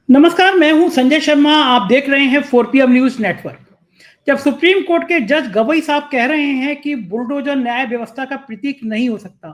नमस्कार, मैं हूं संजय शर्मा। आप देख रहे हैं 4PM न्यूज नेटवर्क। जब सुप्रीम कोर्ट के जज गवई साहब कह रहे हैं कि बुलडोजर न्याय व्यवस्था का प्रतीक नहीं हो सकता,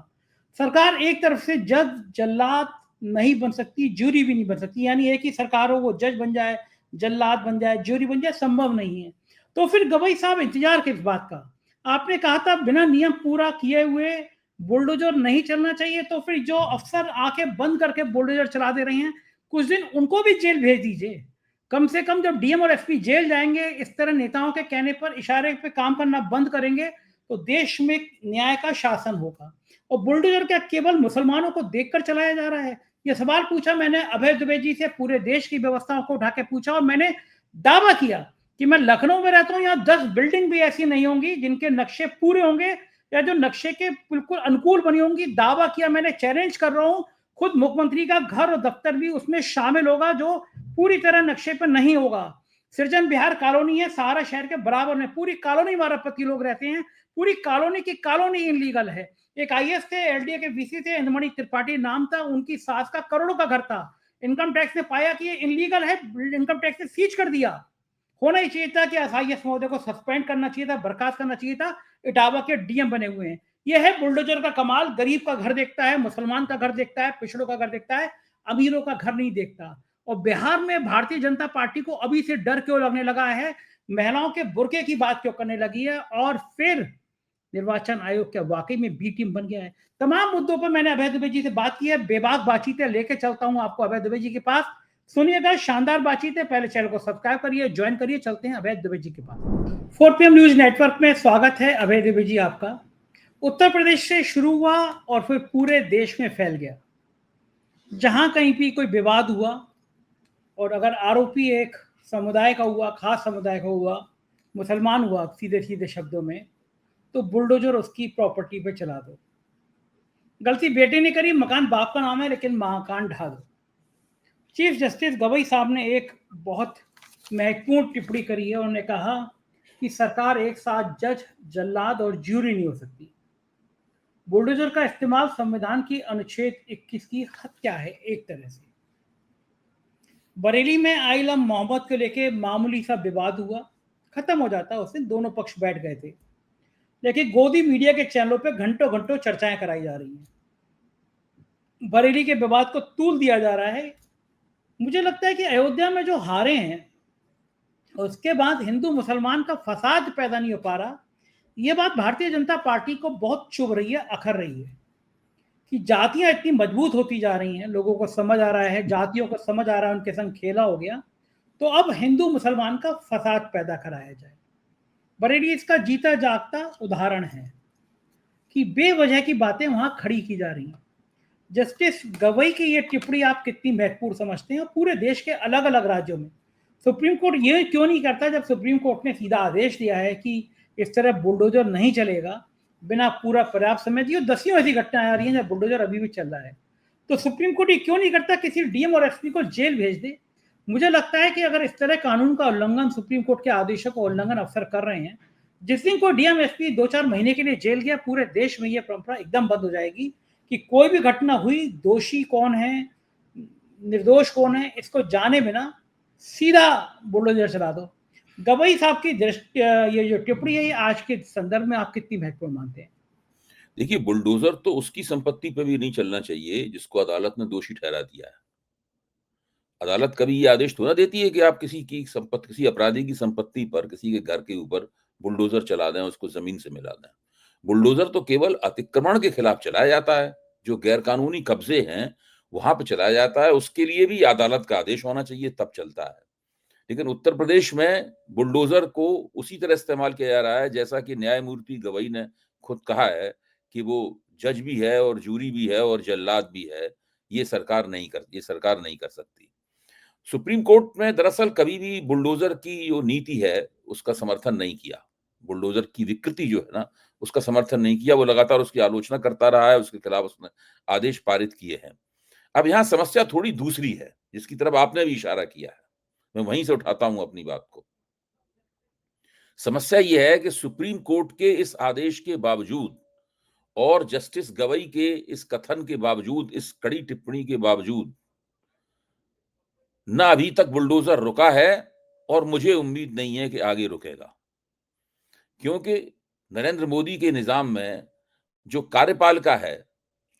सरकार एक तरफ से जज जल्लाद नहीं बन सकती, ज्यूरी भी नहीं बन सकती। यानी एक ही सरकार हो, वो जज बन जाए, जल्लाद बन जाए, ज्यूरी बन जाए, संभव नहीं है। तो फिर गवई साहब इंतजार किस बात का? आपने कहा था बिना नियम पूरा किए हुए बुलडोजर नहीं चलना चाहिए, तो फिर जो अफसर आंखें बंद करके बुलडोजर चला दे रहे हैं, कुछ दिन उनको भी जेल भेज दीजिए। कम से कम जब डीएम और एसपी जेल जाएंगे, इस तरह नेताओं के कहने पर इशारे पे काम करना बंद करेंगे, तो देश में न्याय का शासन होगा। और बुलडोजर क्या केवल मुसलमानों को देखकर चलाया जा रहा है? यह सवाल पूछा मैंने अभय दुबे जी से, पूरे देश की व्यवस्थाओं को उठा के पूछा, और मैंने दावा किया कि मैं लखनऊ में रहता हूं, यहाँ 10 बिल्डिंग भी ऐसी नहीं होंगी जिनके नक्शे पूरे होंगे या जो नक्शे के बिल्कुल अनुकूल बनी होंगी। दावा किया मैंने, चैलेंज कर रहा हूं, खुद मुख्यमंत्री का घर और दफ्तर भी उसमें शामिल होगा जो पूरी तरह नक्शे पर नहीं होगा। सृजन बिहार कॉलोनी है, सहारा शहर के बराबर में, पूरी कॉलोनी वारापति लोग रहते हैं, पूरी कॉलोनी की कॉलोनी इनलीगल है। एक आईएएस थे, एलडीए के वीसी थे, इंद्रमणि त्रिपाठी नाम था, उनकी सास का करोड़ों का घर था। इनकम टैक्स ने पाया कि ये इनलीगल है, इनकम टैक्स ने सीज कर दिया। होना ही चाहिए था कि आईएएस महोदय को सस्पेंड करना चाहिए था, बर्खास्त करना चाहिए था। इटावा के डीएम बने हुए हैं। यह है बुलडोजर का कमाल। गरीब का घर देखता है, मुसलमान का घर देखता है, पिछड़ों का घर देखता है, अमीरों का घर नहीं देखता। और बिहार में भारतीय जनता पार्टी को अभी से डर क्यों लगने लगा है? महिलाओं के बुर्के की बात क्यों करने लगी है? और फिर निर्वाचन आयोग क्या वाकई में बी टीम बन गया है? तमाम मुद्दों पर मैंने अभय दुबे जी से बात की है। बेबाक बातचीतें लेके चलता हूं आपको अभय दुबे जी के पास। सुनिएगा, शानदार बातचीत है। पहले चैनल को सब्सक्राइब करिए, ज्वाइन करिए। चलते हैं अभय दुबे जी के पास। 4PM न्यूज नेटवर्क में स्वागत है अभय दुबे जी आपका। उत्तर प्रदेश से शुरू हुआ और फिर पूरे देश में फैल गया। जहां कहीं भी कोई विवाद हुआ, और अगर आरोपी एक समुदाय का हुआ, खास समुदाय का हुआ, मुसलमान हुआ सीधे सीधे शब्दों में, तो बुलडोजर उसकी प्रॉपर्टी पे चला दो। गलती बेटे ने करी, मकान बाप का नाम है, लेकिन मकान ढा दो। चीफ जस्टिस गवई साहब ने एक बहुत महत्वपूर्ण टिप्पणी करी है। उन्होंने कहा कि सरकार एक साथ जज, जल्लाद और ज्यूरी नहीं हो सकती। बुलडोजर का इस्तेमाल संविधान की अनुच्छेद 21 की हत्या है एक तरह से। बरेली में आइलम मोहम्मद को लेके मामूली सा विवाद हुआ, खत्म हो जाता, उस दिन दोनों पक्ष बैठ गए थे। लेकिन गोदी मीडिया के चैनलों पे घंटों घंटों चर्चाएं कराई जा रही हैं। बरेली के विवाद को तूल दिया जा रहा है। मुझे लगता है कि अयोध्या में जो हारे हैं, उसके बाद हिंदू मुसलमान का फसाद पैदा नहीं हो पा रहा। ये बात भारतीय जनता पार्टी को बहुत चुभ रही है, अखर रही है कि जातियां इतनी मजबूत होती जा रही हैं। लोगों को समझ आ रहा है, जातियों को समझ आ रहा है, उनके संग खेला हो गया, तो अब हिंदू मुसलमान का फसाद पैदा कराया जाए। बरेली इसका जीता जागता उदाहरण है कि बेवजह की बातें वहां खड़ी की जा रही हैं। जस्टिस गवई की ये टिप्पणी आप कितनी महत्वपूर्ण समझते हैं? पूरे देश के अलग अलग राज्यों में सुप्रीम कोर्ट ये क्यों नहीं करता? जब सुप्रीम कोर्ट ने सीधा आदेश दिया है कि इस तरह बुलडोजर नहीं चलेगा, बिना पूरा पर्याप्त समय दिए, दसियों ऐसी घटनाएं आ रही हैं जब बुलडोजर अभी भी चल रहा है, तो सुप्रीम कोर्ट ये क्यों नहीं करता? किसी डीएम और एसपी को जेल भेज दे। मुझे लगता है कि अगर इस तरह कानून का उल्लंघन सुप्रीम कोर्ट के आदेशों का उल्लंघन अफसर कर रहे हैं, जिस दिन कोई डीएम एसपी 2-4 महीने के लिए जेल गया, पूरे देश में यह परंपरा एकदम बंद हो जाएगी कि कोई भी घटना हुई, दोषी कौन है, निर्दोष कौन है, इसको जाने बिना सीधा बुलडोजर चला दो। गवई साहब की दृष्टि, ये जो टिप्पणी है, ये आज के संदर्भ में आप कितनी महत्वपूर्ण मानते हैं? देखिए, बुलडोजर तो उसकी संपत्ति पे भी नहीं चलना चाहिए जिसको अदालत ने दोषी ठहरा दिया है। अदालत कभी ये आदेश थोड़ा देती है कि आप किसी की संपत्ति, किसी अपराधी की संपत्ति पर, किसी के घर के ऊपर बुलडोजर चला दें, उसको जमीन से मिला दें। बुलडोजर तो केवल अतिक्रमण के खिलाफ चलाया जाता है, जो गैरकानूनी कब्जे हैं वहां पे चलाया जाता है। उसके लिए भी अदालत का आदेश होना चाहिए, तब चलता है। लेकिन उत्तर प्रदेश में बुलडोजर को उसी तरह इस्तेमाल किया जा रहा है जैसा कि न्यायमूर्ति गवई ने खुद कहा है कि वो जज भी है और जूरी भी है और जल्लाद भी है। ये सरकार नहीं कर सकती। सुप्रीम कोर्ट में दरअसल कभी भी बुलडोजर की जो नीति है उसका समर्थन नहीं किया। बुलडोजर की विकृति जो है ना, उसका समर्थन नहीं किया। वो लगातार उसकी आलोचना करता रहा है, उसके खिलाफ उसने आदेश पारित किए हैं। अब यहाँ समस्या थोड़ी दूसरी है जिसकी तरफ आपने भी इशारा किया है, मैं वहीं से उठाता हूं अपनी बात को। समस्या यह है कि सुप्रीम कोर्ट के इस आदेश के बावजूद और जस्टिस गवई के इस कथन के बावजूद, इस कड़ी टिप्पणी के बावजूद, ना अभी तक बुलडोजर रुका है और मुझे उम्मीद नहीं है कि आगे रुकेगा। क्योंकि नरेंद्र मोदी के निज़ाम में जो कार्यपालिका है,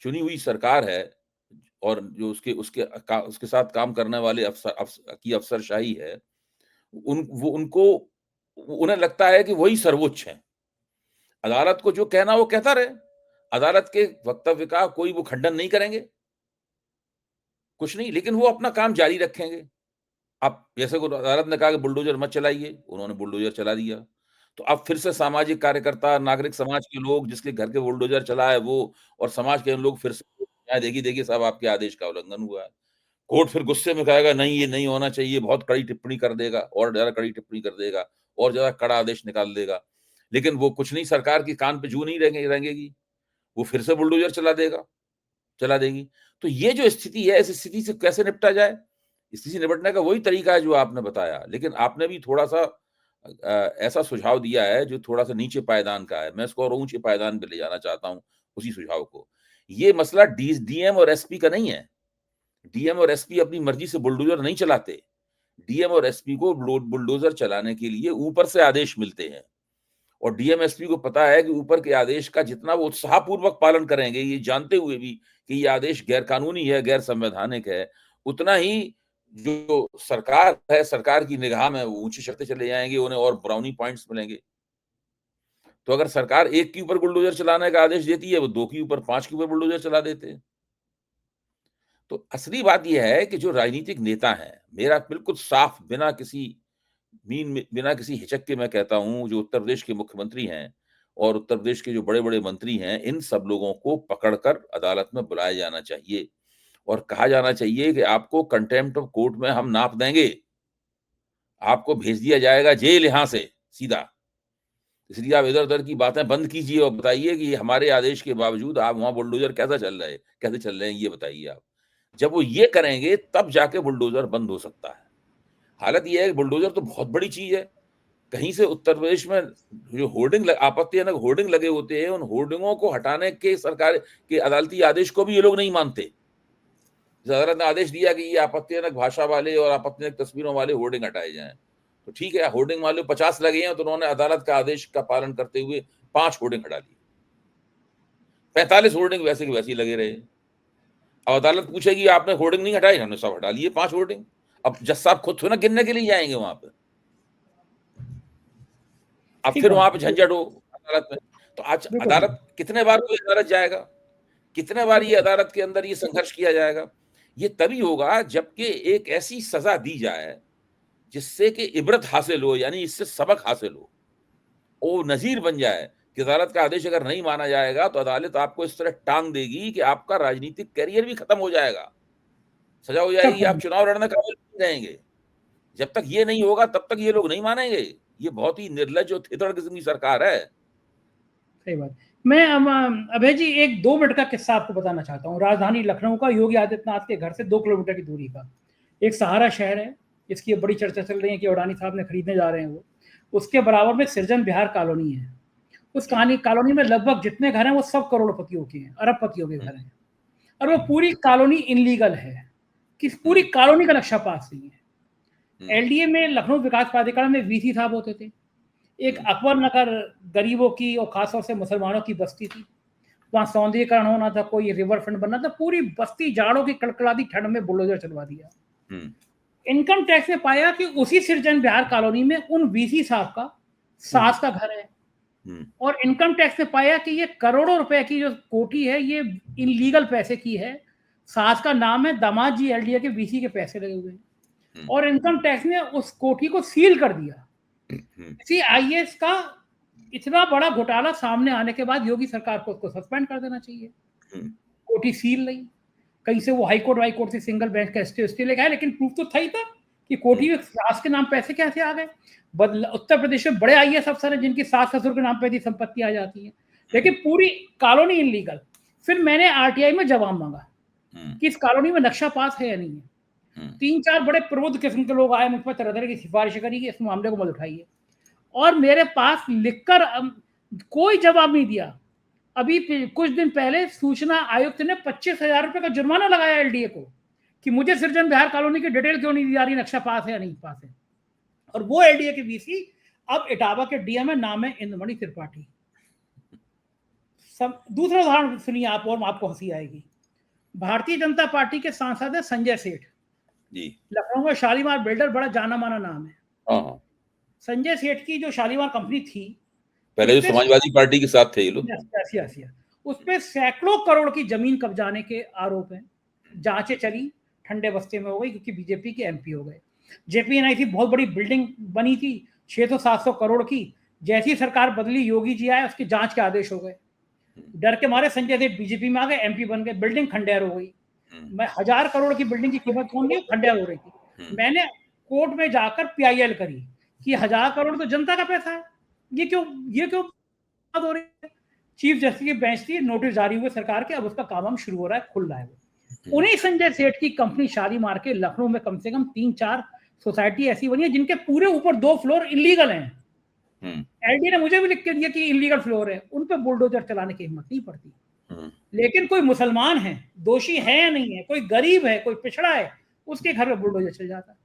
चुनी हुई सरकार है और जो उसके साथ काम करने वाले अफ़सरशाही है, उनको उन्हें लगता है कि वही सर्वोच्च हैं। अदालत को जो कहना वो कहता रहे। अदालत के वक्तव्य का कोई वो खंडन नहीं करेंगे, कुछ नहीं, लेकिन वो अपना काम जारी रखेंगे। अब जैसे को अदालत ने कहा कि बुलडोज़र मत चलाइए, उन्होंने बुलडोज़र चला दिया। तो अब फिर से सामाजिक कार्यकर्ता, नागरिक समाज के लोग जिसके घर के बुलडोज़र चला है वो और समाज के लोग फिर से देखिए, देखिए साहब आपके आदेश का उल्लंघन हुआ है। कोर्ट फिर गुस्से में कहेगा नहीं ये नहीं होना चाहिए, बहुत कड़ी टिप्पणी कर देगा और ज़्यादा कड़ी टिप्पणी कर देगा और ज़्यादा कड़ा आदेश निकाल देगा। लेकिन वो कुछ नहीं, सरकार की कान पे जू नहीं रेंगेगी, वो फिर से बुलडोज़र चला देगी। तो ये जो स्थिति है, इस स्थिति से कैसे निपटा जाए? स्थिति से निपटने का वही तरीका है जो आपने बताया, लेकिन आपने भी थोड़ा-सा ऐसा सुझाव दिया है जो थोड़ा-सा नीचे पायदान का है। मैं इसको और ऊँचे पायदान पे ले जाना चाहता हूँ, उसी सुझाव को। ये मसला डीएम और एसपी का नहीं है। डीएम और एसपी अपनी मर्ज़ी से बुलडोज़र नहीं चलाते। डीएम और एसपी को बुलडोज़र चलाने के लिए ऊपर से आदेश मिलते हैं और डीएम एसपी को पता है कि ऊपर के आदेश का जितना वो उत्साहपूर्वक पालन करेंगे, ये जानते हुए भी कि ये आदेश गैर कानूनी है, गैर संवैधानिक है, उतना ही जो सरकार है, सरकार की निगाह में वो ऊँची चढ़ते चले जाएँगे, उन्हें और ब्राउनी पॉइंट्स मिलेंगे। तो अगर सरकार 1 के ऊपर बुलडोज़र चलाने का आदेश देती है, वो 2 के ऊपर, 5 के ऊपर बुलडोज़र चला देते हैं। तो असली बात ये है कि जो राजनीतिक नेता हैं, मेरा बिल्कुल साफ बिना किसी हिचक के मैं कहता हूँ, जो उत्तर प्रदेश के मुख्यमंत्री हैं और उत्तर प्रदेश के जो बड़े-बड़े मंत्री हैं, इन सब लोगों को पकड़कर अदालत में बुलाया जाना चाहिए और कहा जाना चाहिए कि आपको कंटेम्प्ट ऑफ कोर्ट में हम नाप देंगे। आपको भेज दिया जाएगा जेल यहाँ से सीधा। इसलिए आप इधर-उधर की बातें बंद कीजिए और बताइए कि हमारे आदेश के बावजूद आप वहाँ बुलडोज़र कैसे चल रहे हैं, ये बताइए आप। जब वो ये करेंगे, तब जाके बुलडोज़र बंद हो सकता है। हालत ये है कि बुलडोज़र तो बहुत बड़ी चीज़ है। कहीं से उत्तर प्रदेश में जो आपत्तिजनक होर्डिंग लगे होते हैं, उन होर्डिंगों को हटाने के सरकार के अदालती आदेश को भी ये लोग नहीं मानते। जैसे अदालत ने आदेश दिया कि ये आपत्तिजनक भाषा वाले और आपत्तिजनक तस्वीरों वाले होर्डिंग हटाए जाएँ। तो ठीक है, होर्डिंग वाले 50 लगे हैं, तो उन्होंने अदालत का आदेश का पालन करते हुए 5 होर्डिंग हटा दी। 45 होर्डिंग वैसे के वैसे ही लगे रहे। अब अदालत पूछेगी आपने होर्डिंग नहीं हटाए? इन्होंने सब हटा लिए 5 होर्डिंग। अब जज साहब खुद थोड़ी ना गिनने के लिए जाएँगे वहाँ पे। अब ठीक फिर बात वहाँ पे है। झंझट हो अदालत में। तो आज बिल्कुल ठीक। अदालत कितने बार कोई अदालत जाएगा? कितने बार ये बिल्कुल। अदालत के अंदर ये संघर्ष किया जाएगा? ये तभी होगा जबकि एक ऐसी सज़ा दी जाए, जिससे कि इबरत हासिल हो, यानी इससे सबक हासिल हो। वो नज़ीर बन जाए कि अदालत का आदेश अगर नहीं माना जाएगा, तो अदालत आपको इस तरह टाँग देगी कि आपका राजनीतिक करियर भी खत्म हो जाएगा। सज़ा हो सब जाएगी, आप खत्म। चुनाव लड़ने काबिल नहीं रहेंगे। जब तक ये नहीं होगा, तब तक ये लोग नहीं मानेंगे। ये बहुत ही निर्लज्ज और थितड़ किस्म की सरकार है। सही बात। मैं अभय जी एक 2 मिनट का किस्सा आपको बताना चाहता हूँ। राजधानी लखनऊ का, योगी आदित्यनाथ के घर से 2 किलोमीटर की दूरी का। एक सहारा शहर है, इसकी बड़ी चर्चा चल रही है कि अडानी साहब ने खरीदने जा रहे हैं वो। उसके बराबर में सृजन विहार कॉलोनी है। उस कॉलोनी में लगभग जितने घर हैं वो सब करोड़पतियों के हैं, अरबपतियों के घर हैं। और वो पूरी कॉलोनी इनलीगल है, कि पूरी कॉलोनी का नक्शा पास नहीं है। एलडीए में लखनऊ विकास प्राधिकरण में वीसी साहब होते थे। एक अकबर नगर गरीबों की और खासतौर से मुसलमानों की बस्ती थी। वहां सौंदर्यीकरण होना था, कोई रिवर फ्रंट बनना था, पूरी बस्ती जाड़ों की कड़कड़ाती ठंड में बुलडोजर चलवा दिया। इनकम टैक्स ने पाया कि उसी सृजन विहार कॉलोनी में उन वीसी साहब का सास का घर है, और इनकम टैक्स ने पाया कि ये करोड़ों रुपए की जो कोठी है ये इनलीगल पैसे की है। सास का नाम है, दामाद जी एलडीए के वीसी के पैसे लगे हुए हैं, और इनकम टैक्स ने उस कोठी को सील कर दिया। इसी आईएएस का इतना बड़ा घोटाला सामने आने के बाद योगी सरकार को उसको सस्पेंड कर देना चाहिए। कोठी सील नहीं, कहीं से वो हाईकोर्ट से सिंगल बेंच का स्टे लेके आए, लेकिन प्रूफ तो था ही था कि कोठी में सास के नाम पैसे कैसे आ गए। उत्तर प्रदेश में बड़े आईएएस अफसर हैं जिनकी सास ससुर के नाम पे संपत्ति आ जाती है, लेकिन पूरी कॉलोनी इनलीगल। फिर मैंने आरटीआई में जवाब मांगा कि इस कॉलोनी में नक्शा पास है या नहीं है। 3-4 बड़े प्रबुद्ध किस्म के लोग आए, मुझ पर तरह तरह की सिफारिश करी कि इस मामले को मत उठाइए, और मेरे पास लिखकर कोई जवाब नहीं दिया। अभी कुछ दिन पहले सूचना आयुक्त ने 25,000 रुपए का जुर्माना लगाया एलडीए को कि मुझे सृजन विहार कॉलोनी की डिटेल क्यों नहीं दी जा रही, नक्शा पास है या नहीं पास है। और वो एलडीए के वीसी अब इटावा के डीएम है, नाम है इंद्रमणि त्रिपाठी। दूसरा उदाहरण सुनिए आप और आपको हंसी आएगी। भारतीय जनता पार्टी के सांसद है संजय सेठ जी, लखनऊ में शालीमार बिल्डर, बड़ा जाना माना नाम है। हाँ, संजय सेठ की जो शालीमार कंपनी थी, पहले जो समाजवादी पार्टी के साथ थे ये लोग, उस पे सैकड़ों करोड़ की जमीन कब्जाने के आरोप हैं। जांचें चली, ठंडे बस्ते में हो गई क्योंकि बीजेपी के एमपी हो गए। जेपीएनआई बहुत बड़ी बिल्डिंग बनी थी 600-700 करोड़ की, जैसी सरकार बदली, योगी जी आए, उसकी जांच के आदेश हो गए। डर के मारे संजय सेठ बीजेपी में आ गए, एमपी बन गए, बिल्डिंग खंडेर हो गई। मैं 1000 करोड़ की बिल्डिंग की कीमत कौन दी, खंडेर हो रही थी। मैंने कोर्ट में जाकर पीआईएल करी कि 1000 करोड़ तो जनता का पैसा है, ये क्यों बात हो रही है। चीफ जस्टिस की बेंच थी, नोटिस जारी हुए सरकार के, अब उसका काम शुरू हो रहा है, खुल रहा है। वो उन्हीं संजय सेठ की कंपनी शालीमार के लखनऊ में कम से कम 3-4 सोसाइटी ऐसी बनी है जिनके पूरे ऊपर 2 फ्लोर इलीगल हैं। एलडी ने मुझे भी लिख के दिया कि इलीगल फ्लोर है, उन पे बुलडोजर चलाने की हिम्मत नहीं पड़ती। लेकिन कोई मुसलमान है, दोषी है या नहीं है, कोई गरीब है, कोई पिछड़ा है, उसके घर में बुलडोजर चल जाता।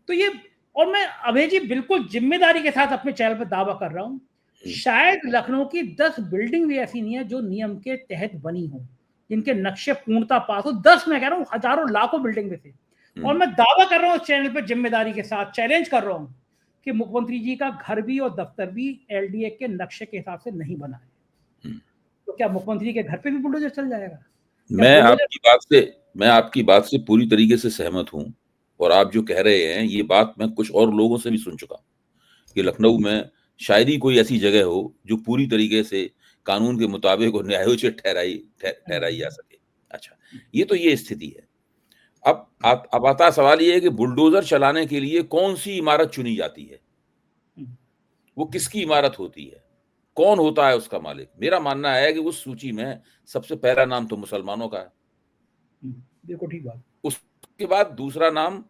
तो ये, और मैं अभय जी बिल्कुल जिम्मेदारी के साथ अपने चैनल पर दावा कर रहा हूं, शायद लखनऊ की 10 बिल्डिंग भी ऐसी नहीं है जो नियम के तहत बनी हो, जिनके नक्शे पूर्णता पास हो। 10 मैं कह रहा हूं, हजारों लाखों बिल्डिंग में से। और मैं दावा कर रहा हूं चैनल पर जिम्मेदारी के साथ, चैलेंज कर रहा हूं कि मुख्यमंत्री जी का घर भी और दफ्तर भी एलडीए के नक्शे के हिसाब से नहीं बना है। तो क्या मुख्यमंत्री के घर पे भी बुलडोजर चल जाएगा? मैं आपकी बात से पूरी तरीके से सहमत हूं, और आप जो कह रहे हैं ये बात मैं कुछ और लोगों से भी सुन चुका कि लखनऊ में शायद ही कोई ऐसी जगह हो जो पूरी तरीके से कानून के मुताबिक और न्यायोचित ठहराई जा सके। अच्छा, ये स्थिति है। अब आता सवाल ये है कि बुलडोजर चलाने के लिए कौन सी इमारत चुनी जाती है, वो किसकी इमारत होती है, कौन होता है उसका मालिक। मेरा मानना है कि उस सूची में सबसे पहला नाम तो मुसलमानों का है। देखो ठीक बात। उसके बाद दूसरा नाम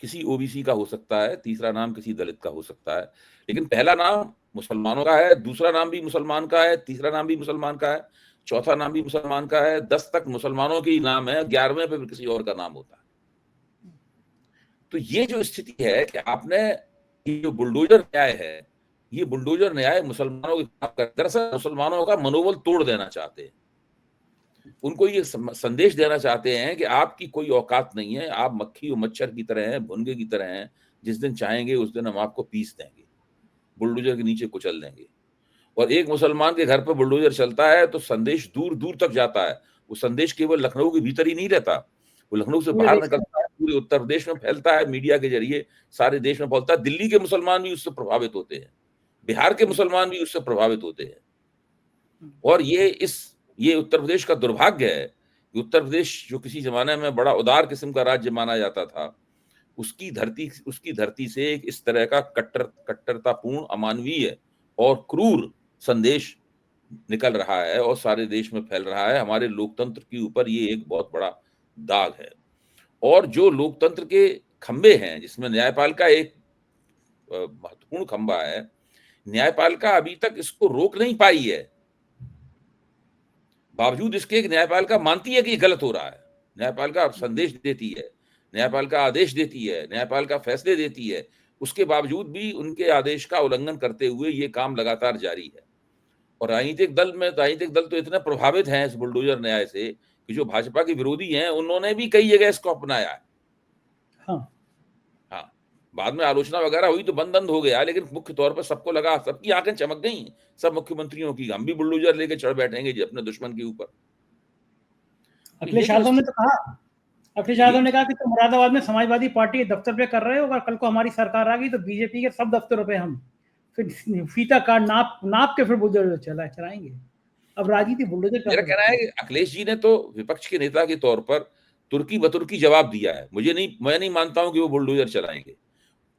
किसी ओबीसी का हो सकता है, तीसरा नाम किसी दलित का हो सकता है, लेकिन पहला नाम मुसलमानों का है, दूसरा नाम भी मुसलमान का है, तीसरा नाम भी मुसलमान का है, चौथा नाम भी मुसलमान का है, 10 तक मुसलमानों के ही नाम है, 11वें पे किसी और का नाम होता है। तो ये जो स्थिति है कि आपने ये जो बुलडोजर न्याय है, ये बुलडोजर न्याय मुसलमानों के खिलाफ, दरअसल मुसलमानों का मनोबल तोड़ देना चाहते हैं। उनको ये संदेश देना चाहते हैं कि आपकी कोई औकात नहीं है, आप मक्खी और मच्छर की तरह हैं, भुनगे की तरह हैं, जिस दिन चाहेंगे उस दिन हम आपको पीस देंगे, बुलडोजर के नीचे कुचल देंगे। और एक मुसलमान के घर पर बुलडोजर चलता है तो संदेश दूर दूर तक जाता है। वो संदेश केवल लखनऊ के भीतर ही नहीं रहता, वो लखनऊ से बाहर निकलता है, पूरे उत्तर प्रदेश में फैलता है, मीडिया के जरिए सारे देश में फैलता है। दिल्ली के मुसलमान भी उससे प्रभावित होते हैं, बिहार के मुसलमान भी उससे प्रभावित होते हैं। और ये उत्तर प्रदेश का दुर्भाग्य है कि उत्तर प्रदेश जो किसी जमाने में बड़ा उदार किस्म का राज्य माना जाता था, उसकी धरती से एक इस तरह का कट्टरतापूर्ण, अमानवीय और क्रूर संदेश निकल रहा है और सारे देश में फैल रहा है। हमारे लोकतंत्र के ऊपर ये एक बहुत बड़ा दाग है। और जो लोकतंत्र के खंबे हैं, जिसमें न्यायपालिका एक महत्वपूर्ण खंबा है, न्यायपालिका अभी तक इसको रोक नहीं पाई है। बावजूद इसके कि न्यायपालिका मानती है कि ये गलत हो रहा है, न्यायपालिका संदेश देती है, न्यायपालिका आदेश देती है, न्यायपालिका फैसले देती है, उसके बावजूद भी उनके आदेश का उल्लंघन करते हुए ये काम लगातार जारी है। और राजनीतिक दल तो इतने प्रभावित हैं इस बुलडोजर न्याय से कि जो भाजपा के विरोधी हैं उन्होंने भी कई जगह इसको अपनाया है। हाँ, बाद में आलोचना वगैरह हुई तो बंद हो गया, लेकिन मुख्य तौर पर सबको लगा, सबकी आंखें चमक गई, सब मुख्यमंत्रियों की, हम भी बुलडोजर लेके चढ़ बैठेंगे जी अपने दुश्मन के ऊपर। अखिलेश यादव ने तो कहा, अखिलेश यादव ने कहा कि तुम मुरादाबाद में समाजवादी पार्टी दफ्तर पे कर रहे हो, अगर कल को हमारी सरकार आ गई तो बीजेपी के सब दफ्तरों पे हम फिर फीता कार्ड नाप के फिर बुलडोजर चलाएंगे। अब राजनीति बुलडोजर। मेरा कहना है कि अखिलेश जी ने तो विपक्ष के नेता के तौर पर तुर्की बतुर्की जवाब दिया है। मैं नहीं मानता हूं कि वो बुलडोजर चलाएंगे।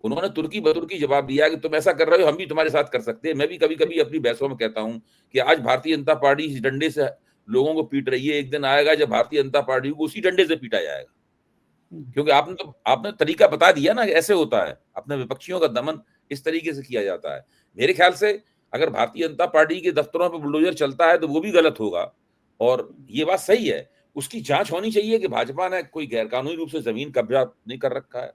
उन्होंने तुर्की बतुर्की जवाब दिया कि तुम ऐसा कर रहे हो, हम भी तुम्हारे साथ कर सकते हैं। मैं भी कभी कभी अपनी बहसों में कहता हूं कि आज भारतीय जनता पार्टी इस डंडे से लोगों को पीट रही है, एक दिन आएगा जब भारतीय जनता पार्टी को उसी डंडे से पीटा जाएगा। क्योंकि आपने तरीका बता दिया ना, ऐसे होता है, अपने विपक्षियों का दमन इस तरीके से किया जाता है। मेरे ख्याल से अगर भारतीय जनता पार्टी के दफ्तरों पर बुलडोजर चलता है तो वो भी गलत होगा। और ये बात सही है, उसकी जांच होनी चाहिए कि भाजपा ने कोई गैरकानूनी रूप से जमीन कब्जा नहीं कर रखा है,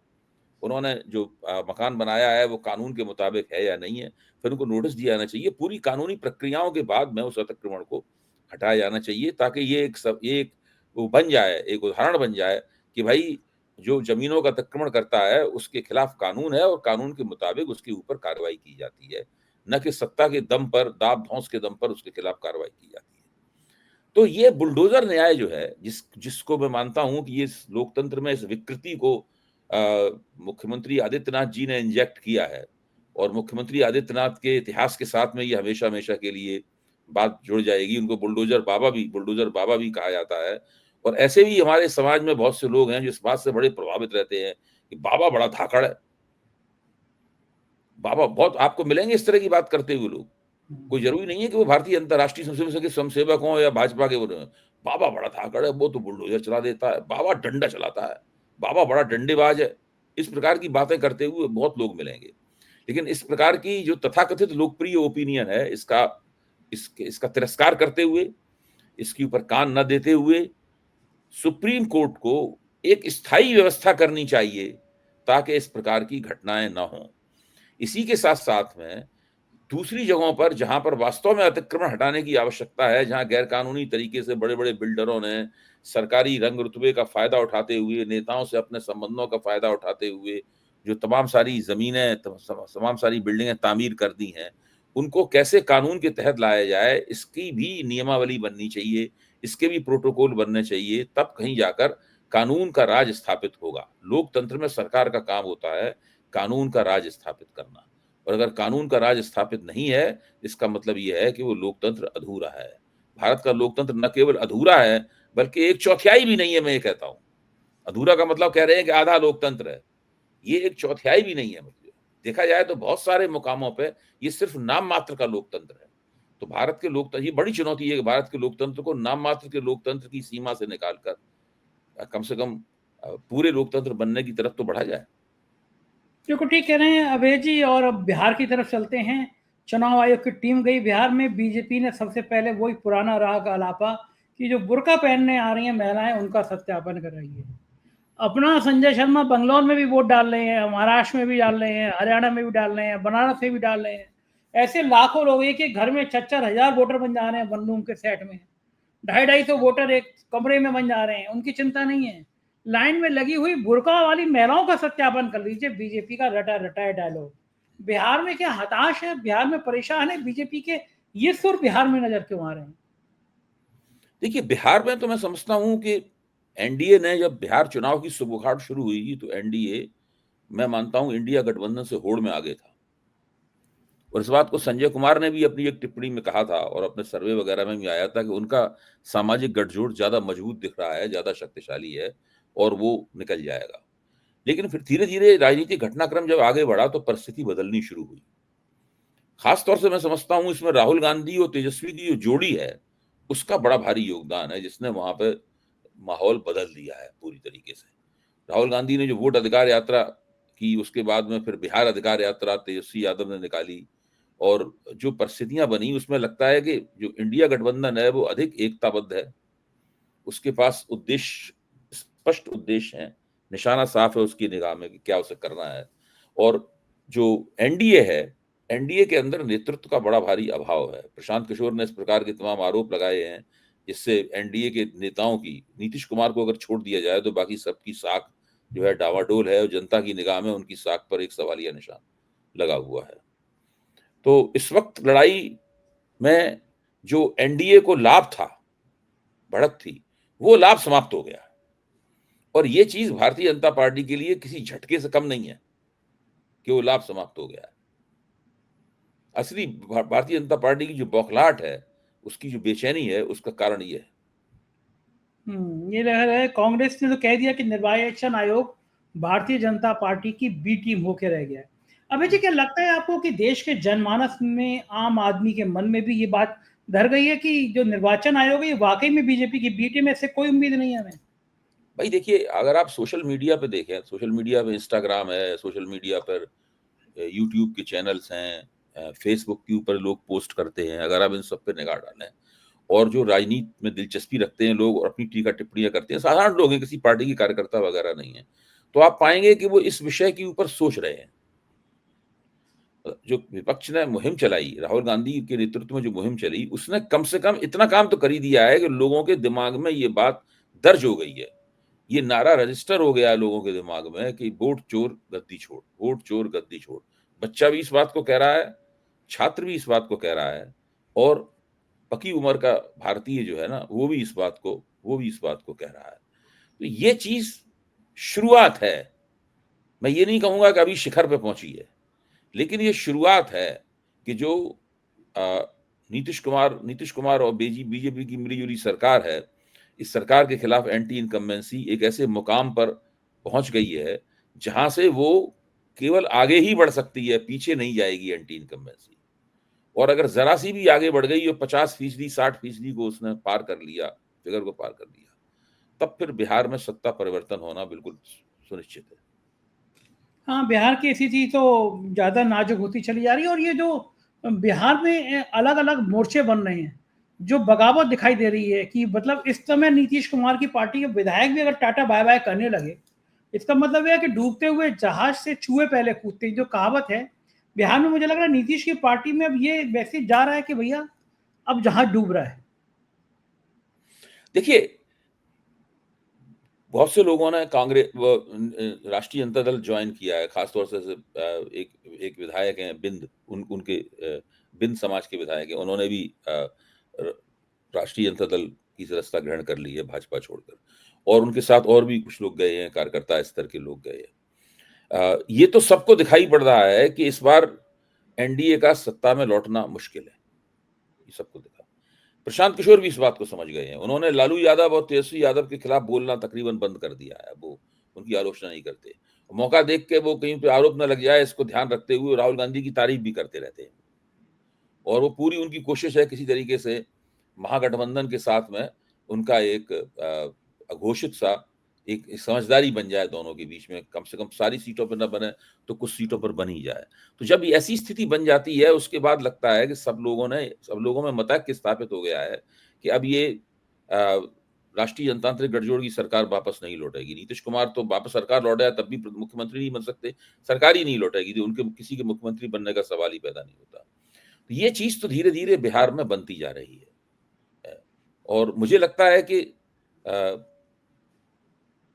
उन्होंने जो मकान बनाया है वो कानून के मुताबिक है या नहीं है, फिर उनको नोटिस दिया जाना चाहिए। पूरी कानूनी प्रक्रियाओं के बाद में उस अतिक्रमण को हटाया जाना चाहिए, ताकि ये एक वो बन जाए, एक उदाहरण बन जाए कि भाई जो जमीनों का अतिक्रमण करता है उसके खिलाफ कानून है और कानून के मुताबिक उसके ऊपर कार्रवाई की जाती है, न कि सत्ता के दम पर, दाब धौंस के दम पर उसके खिलाफ कार्रवाई की जाती है। तो ये बुलडोजर न्याय जो है, जिसको मैं मानता हूं कि ये लोकतंत्र में इस विकृति को मुख्यमंत्री आदित्यनाथ जी ने इंजेक्ट किया है, और मुख्यमंत्री आदित्यनाथ के इतिहास के साथ में ये हमेशा हमेशा के लिए बात जुड़ जाएगी। उनको बुलडोजर बाबा भी कहा जाता है। और ऐसे भी हमारे समाज में बहुत से लोग हैं जो इस बात से बड़े प्रभावित रहते हैं कि बाबा बड़ा धाकड़ है। बाबा बहुत आपको मिलेंगे इस तरह की बात करते हुए लोग। कोई जरूरी नहीं है कि वो भारतीय अंतर्राष्ट्रीय स्वयंसेवक के स्वयंसेवक हों या भाजपा के। बाबा बड़ा धाकड़ है, वो तो बुलडोजर चला देता है, बाबा डंडा चलाता है, बाबा बड़ा डंडेबाज है। इस प्रकार की बातें करते हुए बहुत लोग मिलेंगे। लेकिन इस प्रकार की जो तथाकथित लोकप्रिय ओपिनियन है, इसका तिरस्कार करते हुए, इसके ऊपर कान न देते हुए, सुप्रीम कोर्ट को एक स्थायी व्यवस्था करनी चाहिए ताकि इस प्रकार की घटनाएं न हों। इसी के साथ साथ में दूसरी जगहों पर जहां पर वास्तव में अतिक्रमण हटाने की आवश्यकता है, जहां गैरकानूनी तरीके से बड़े बड़े बिल्डरों ने सरकारी रंग रुतबे का फायदा उठाते हुए, नेताओं से अपने संबंधों का फायदा उठाते हुए जो तमाम सारी जमीनें, तमाम सारी बिल्डिंगें तामीर कर दी हैं, उनको कैसे कानून के तहत लाया जाए, इसकी भी नियमावली बननी चाहिए, इसके भी प्रोटोकॉल बनने चाहिए। तब कहीं जाकर कानून का राज स्थापित होगा। लोकतंत्र में सरकार का काम होता है कानून का राज स्थापित करना, और अगर कानून का राज स्थापित नहीं है, इसका मतलब यह है कि वो लोकतंत्र अधूरा है। भारत का लोकतंत्र न केवल अधूरा है, बल्कि एक चौथाई भी नहीं है। मैं ये कहता हूं, अधूरा का मतलब कह रहे हैं कि आधा लोकतंत्र है, ये एक चौथाई भी नहीं है। मतलब देखा जाए तो बहुत सारे मुकामों पे ये सिर्फ नाम मात्र का लोकतंत्र है। तो भारत के लोकतंत्र, ये बड़ी चुनौती है कि भारत के लोकतंत्र को नाम मात्र के लोकतंत्र की सीमा से निकालकर कम से कम पूरे लोकतंत्र बनने की तरफ तो बढ़ा जाए। बिल्कुल ठीक कह रहे हैं अभय जी। और अब बिहार की तरफ चलते हैं। चुनाव आयोग की टीम गई बिहार में। बीजेपी ने सबसे पहले वही पुराना राग आलापा कि जो बुर्का पहनने आ रही हैं महिलाएं, उनका सत्यापन कर रही है। अपना संजय शर्मा बंगलौर में भी वोट डाल रहे हैं, महाराष्ट्र में भी डाल रहे हैं, हरियाणा में भी डाल रहे हैं, बनारस में भी डाल रहे हैं। ऐसे लाखों लोग एक एक घर में 4,000 वोटर बन जा रहे हैं वन रूम के सेट में। 250-250 वोटर एक कमरे में बन जा रहे हैं। उनकी चिंता नहीं है। लाइन में लगी हुई बुर्का वाली महिलाओं का सत्यापन कर लीजिए। बीजेपी का रटा रटाया डायलॉग। बिहार में क्या हताश है, बिहार में परेशान है बीजेपी के, ये सुर बिहार में नजर क्यों आ रहे हैं? देखिए, बिहार में तो मैं समझता हूं कि एनडीए ने, जब बिहार चुनाव की सुबुखाट शुरू हुई, तो एनडीए, मैं मानता हूं, इंडिया गठबंधन से होड़ में आगे था। और इस बात को संजय कुमार ने भी अपनी एक टिप्पणी में कहा था, और अपने सर्वे वगैरह में भी आया था कि उनका सामाजिक गठजोड़ ज्यादा मजबूत दिख रहा है, ज्यादा शक्तिशाली है, और वो निकल जाएगा। लेकिन फिर धीरे धीरे राजनीतिक घटनाक्रम जब आगे बढ़ा तो परिस्थिति बदलनी शुरू हुई। खास तौर से मैं समझता हूं इसमें राहुल गांधी और तेजस्वी की जो जोड़ी है, उसका बड़ा भारी योगदान है, जिसने वहां पे माहौल बदल दिया है पूरी तरीके से। राहुल गांधी ने जो वोट अधिकार यात्रा की, उसके बाद में फिर बिहार अधिकार यात्रा तेजस्वी यादव ने निकाली, और जो परिस्थितियां बनी, उसमें लगता है कि जो इंडिया गठबंधन है वो अधिक एकताबद्ध है। उसके पास उद्देश्य, स्पष्ट उद्देश्य है, निशाना साफ है उसकी निगाह में कि क्या उसे करना है। और जो एनडीए है, एनडीए के अंदर नेतृत्व का बड़ा भारी अभाव है। प्रशांत किशोर ने इस प्रकार के तमाम आरोप लगाए हैं, जिससे एनडीए के नेताओं की, नीतीश कुमार को अगर छोड़ दिया जाए तो बाकी सबकी साख जो है डावाडोल है, और जनता की निगाह में उनकी साख पर एक सवालिया निशान लगा हुआ है। तो इस वक्त लड़ाई में जो एनडीए को लाभ था, बढ़त थी, वो लाभ समाप्त हो गया। और ये चीज भारतीय जनता पार्टी के लिए किसी झटके से कम नहीं है कि वो लाभ समाप्त हो गया है। असली भारतीय जनता पार्टी की जो बौखलाहट है, उसकी जो बेचैनी है, उसका कारण ये है। ये लग रहा है कांग्रेस ने तो कह दिया कि निर्वाचन आयोग भारतीय जनता पार्टी की बी टीम होकर रह गया है। अभय जी, क्या लगता है आपको कि देश के जनमानस में, आम आदमी के मन में भी ये बात धर गई है कि जो निर्वाचन आयोग है ये वाकई में बीजेपी की बी टीम है? इससे कोई उम्मीद नहीं है हमें। भाई देखिए, अगर आप सोशल मीडिया पे देखें, सोशल मीडिया पे इंस्टाग्राम है, सोशल मीडिया पर यूट्यूब के चैनल्स हैं, फेसबुक के ऊपर लोग पोस्ट करते हैं, अगर आप इन सब पे निगाह डालें, और जो राजनीति में दिलचस्पी रखते हैं लोग और अपनी टीका टिप्पणियां करते हैं, साधारण लोग हैं, किसी पार्टी के कार्यकर्ता वगैरह नहीं है, तो आप पाएंगे कि वो इस विषय के ऊपर सोच रहे हैं। जो विपक्ष ने मुहिम चलाई, राहुल गांधी के नेतृत्व में जो मुहिम चली, उसने कम से कम इतना काम तो कर ही दिया है कि लोगों के दिमाग में ये बात दर्ज हो गई है, ये नारा रजिस्टर हो गया है लोगों के दिमाग में कि वोट चोर गद्दी छोड़, वोट चोर गद्दी छोड़। बच्चा भी इस बात को कह रहा है, छात्र भी इस बात को कह रहा है, और पकी उम्र का भारतीय जो है ना, वो भी इस बात को कह रहा है। तो ये चीज शुरुआत है, मैं ये नहीं कहूंगा कि अभी शिखर पे पहुंची है, लेकिन ये शुरुआत है कि जो नीतीश कुमार और बीजेपी की मिलीजुली सरकार है, इस सरकार के खिलाफ एंटी इनकम्बेंसी एक ऐसे मुकाम पर पहुंच गई है जहां से वो केवल आगे ही बढ़ सकती है, पीछे नहीं जाएगी एंटी इनकम्बेंसी। और अगर जरा सी भी आगे बढ़ गई और 50%, 60% को उसने पार कर लिया, फिगर को पार कर लिया, तब फिर बिहार में सत्ता परिवर्तन होना बिल्कुल सुनिश्चित है। हाँ, बिहार की स्थिति तो ज़्यादा नाजुक होती चली जा रही है, और ये जो बिहार में अलग अलग मोर्चे बन रहे हैं, जो बगावत दिखाई दे रही है कि मतलब इस समय नीतीश कुमार की पार्टी के विधायक भी अगर टाटा बाय बाय करने लगे, इसका मतलब यह है कि डूबते हुए जहाज से चूहे पहले कूदते हैं, जो कहावत है। बिहार में मुझे लग रहा है नीतीश की पार्टी में अब ये मैसेज जा रहा है कि भैया अब जहाज डूब रहा है। देखिए, बहुत से लोगों ने कांग्रेस राष्ट्रीय जनता दल ज्वाइन किया है, खासतौर से एक विधायक हैं बिंद, उनके बिंद समाज के विधायक हैं, उन्होंने भी राष्ट्रीय जनता दल की सदस्यता ग्रहण कर ली है भाजपा छोड़कर, और उनके साथ और भी कुछ लोग गए हैं, कार्यकर्ता स्तर के लोग गए हैं। ये तो सबको दिखाई पड़ रहा है कि इस बार एनडीए का सत्ता में लौटना मुश्किल है, ये सबको दिखा। प्रशांत किशोर भी इस बात को समझ गए हैं, उन्होंने लालू यादव और तेजस्वी यादव के खिलाफ बोलना तकरीबन बंद कर दिया है, वो उनकी आलोचना नहीं करते। मौका देख के वो कहीं पे आरोप न लग जाए, इसको ध्यान रखते हुए राहुल गांधी की तारीफ भी करते रहते हैं, और वो पूरी उनकी कोशिश है किसी तरीके से महागठबंधन के साथ में उनका एक अघोषित सा एक समझदारी बन जाए दोनों के बीच में, कम से कम सारी सीटों पर न बने तो कुछ सीटों पर बन ही जाए। तो जब ऐसी स्थिति बन जाती है, उसके बाद लगता है कि सब लोगों में मतैक्य स्थापित हो गया है कि अब ये राष्ट्रीय जनतांत्रिक गठजोड़ की सरकार वापस नहीं लौटेगी। नीतीश कुमार तो वापस सरकार लौट आया तब भी मुख्यमंत्री नहीं बन सकते, सरकार ही नहीं लौटेगी, तो उनके किसी के मुख्यमंत्री बनने का सवाल ही पैदा नहीं होता। तो ये चीज तो धीरे धीरे बिहार में बनती जा रही है, और मुझे लगता है कि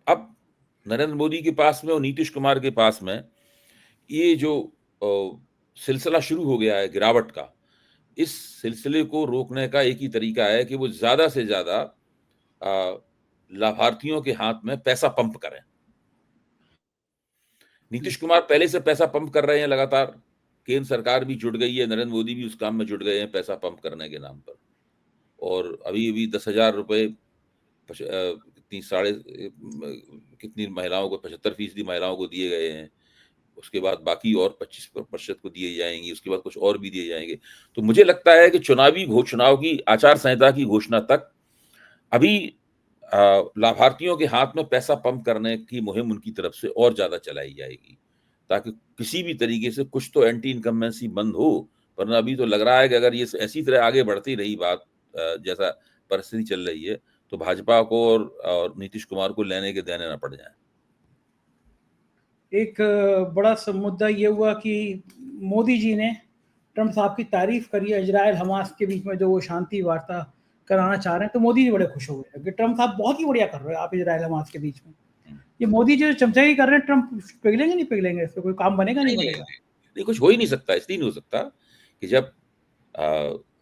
अब नरेंद्र मोदी के पास में और नीतीश कुमार के पास में ये जो सिलसिला शुरू हो गया है गिरावट का, इस सिलसिले को रोकने का एक ही तरीका है कि वो ज्यादा से ज्यादा लाभार्थियों के हाथ में पैसा पंप करें। नीतीश कुमार पहले से पैसा पंप कर रहे हैं लगातार, केंद्र सरकार भी जुट गई है, नरेंद्र मोदी भी उस काम में जुट गए हैं पैसा पंप करने के नाम पर, और अभी 10,000 रुपए कितनी महिलाओं को, 75% महिलाओं को दिए गए हैं, उसके बाद बाकी और 25% को दिए जाएंगे, उसके बाद कुछ और भी दिए जाएंगे। तो मुझे लगता है कि चुनाव की आचार संहिता की घोषणा तक अभी लाभार्थियों के हाथ में पैसा पंप करने की मुहिम उनकी तरफ से और ज्यादा चलाई जाएगी, ताकि किसी भी तरीके से कुछ तो एंटी इनकम्बेंसी बंद हो। वरना अभी तो लग रहा है कि अगर ये ऐसी तरह आगे बढ़ती रही बात, जैसा परिस्थिति चल रही है, तो भाजपा को और नीतीश कुमार को लेने के देने ना पड़ जाए। एक बड़ा सा मुद्दा ये हुआ कि मोदी जी ने ट्रंप साहब की तारीफ करी है इजराइल हमास के बीच में जो वो शांति वार्ता कराना चाह रहे हैं, तो मोदी जी बड़े खुश हो गए कि ट्रंप साहब बहुत ही बढ़िया कर रहे हैं आप इजराइल हमास के बीच में। ये मोदी जी जो चमचाई कर रहे हैं, ट्रंप पिघलेंगे नहीं पिघलेंगे, इससे कोई काम बनेगा नहीं बनेगा? नहीं, कुछ हो ही नहीं सकता, इसलिए नहीं हो सकता कि जब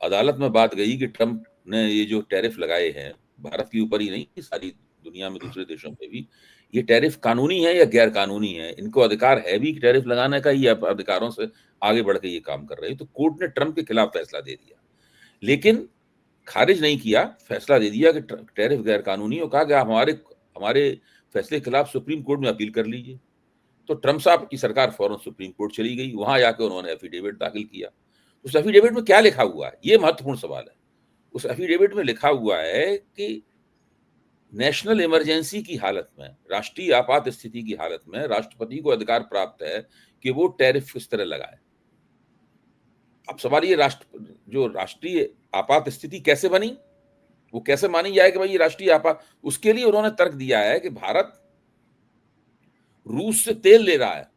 अदालत में बात गई कि ट्रंप ने ये जो टैरिफ लगाए हैं भारत के ऊपर ही नहीं, सारी दुनिया में दूसरे देशों पे भी, ये टैरिफ कानूनी है या गैर कानूनी है, इनको अधिकार है भी टैरिफ लगाने का, ये अधिकारों से आगे बढ़ के ये काम कर रहे हैं। तो कोर्ट ने ट्रंप के खिलाफ फैसला दे दिया, लेकिन खारिज नहीं किया, फैसला दे दिया कि टैरिफ गैर कानूनी, और कहा कि हमारे फैसले के खिलाफ सुप्रीम कोर्ट में अपील कर लीजिए। तो ट्रंप साहब की सरकार फौरन सुप्रीम कोर्ट चली गई, वहां जाकर उन्होंने एफिडेविट दाखिल किया। उस एफिडेविट में क्या लिखा हुआ है, ये महत्वपूर्ण सवाल है। उस एफिडेविट में लिखा हुआ है कि नेशनल इमरजेंसी की हालत में, राष्ट्रीय आपात स्थिति की हालत में राष्ट्रपति को अधिकार प्राप्त है कि वो टैरिफ किस तरह लगाए। अब सवाल ये, राष्ट्रीय आपात स्थिति कैसे बनी, वो कैसे मानी जाए कि भाई ये राष्ट्रीय आपात? उसके लिए उन्होंने तर्क दिया है कि भारत रूस से तेल ले रहा है।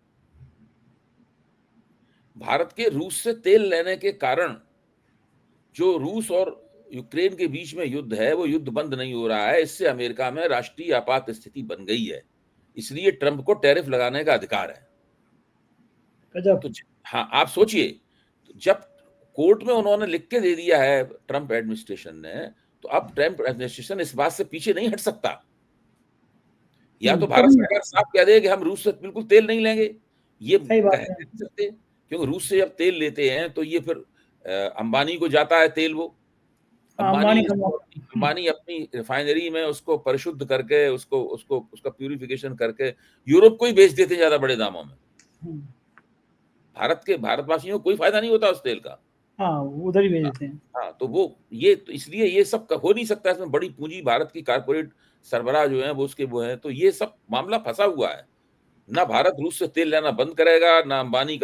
भारत के रूस से तेल लेने के कारण जो रूस और यूक्रेन के बीच में युद्ध है, वो युद्ध बंद नहीं हो रहा है। इससे अमेरिका में राष्ट्रीय आपात स्थिति बन गई है। इसलिए ट्रंप को टैरिफ लगाने का अधिकार है। तो हाँ, आप सोचिए, जब कोर्ट में उन्होंने लिख के दे दिया है ट्रंप एडमिनिस्ट्रेशन ने, तो अब ट्रंप एडमिनिस्ट्रेशन इस बात से पीछे नहीं हट सकता। या तो भारत सरकार साफ कह दे कि हम रूस से बिल्कुल तेल नहीं लेंगे, ये कह नहीं सकते, क्योंकि रूस से जब तेल लेते हैं तो ये फिर अंबानी को जाता है तेल। वो अंबानी अपनी रिफाइनरी में उसको परिशुद्ध करके उसका प्यूरिफिकेशन करके यूरोप को ही बेच देते हैं ज्यादा बड़े दामों में। भारतवासियों को कोई फायदा नहीं होता उस तेल का। हाँ, उधर ही भेज देते हैं। हाँ, तो वो ये तो इसलिए ये सब हो नहीं सकता। इसमें बड़ी पूंजी भारत की कारपोरेट सरबराह जो है वो हैं, तो ये सब मामला फंसा हुआ है। ना भारत रूस से तेल लेना बंद करेगा, ना अंबानी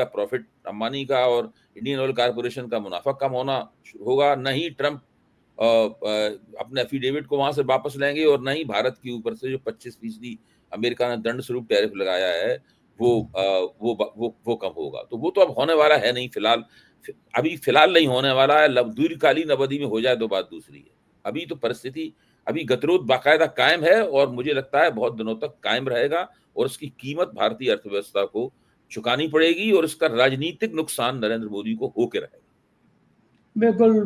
का और इंडियन ऑयल कारपोरेशन का मुनाफा कम होना होगा, न ही ट्रंप अपने एफिडेविट को वहां से वापस लेंगे, और न ही भारत के ऊपर से जो 25% अमेरिका ने दंड स्वरूप टैरिफ लगाया है वो कम होगा। तो वो तो अब होने वाला है नहीं, फिलहाल नहीं होने वाला है। दीर्घकालीन अवधि में हो जाए तो बात दूसरी है। अभी तो परिस्थिति गतिरोध बाकायदा कायम है, और मुझे लगता है बहुत दिनों तक कायम रहेगा, और उसकी कीमत भारतीय अर्थव्यवस्था को चुकानी पड़ेगी, और इसका राजनीतिक नुकसान नरेंद्र मोदी को होकर रहेगा।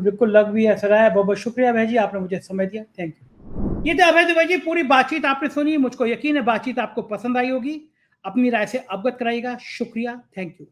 बिल्कुल लग भी ऐसा रहा है। बहुत बहुत शुक्रिया अभय जी, आपने मुझे समय दिया। Thank you. ये तो अभय दुबे जी, पूरी बातचीत आपने सुनी। मुझको यकीन है बातचीत आपको पसंद आई होगी। अपनी राय से अवगत कराइएगा। शुक्रिया, थैंक यू।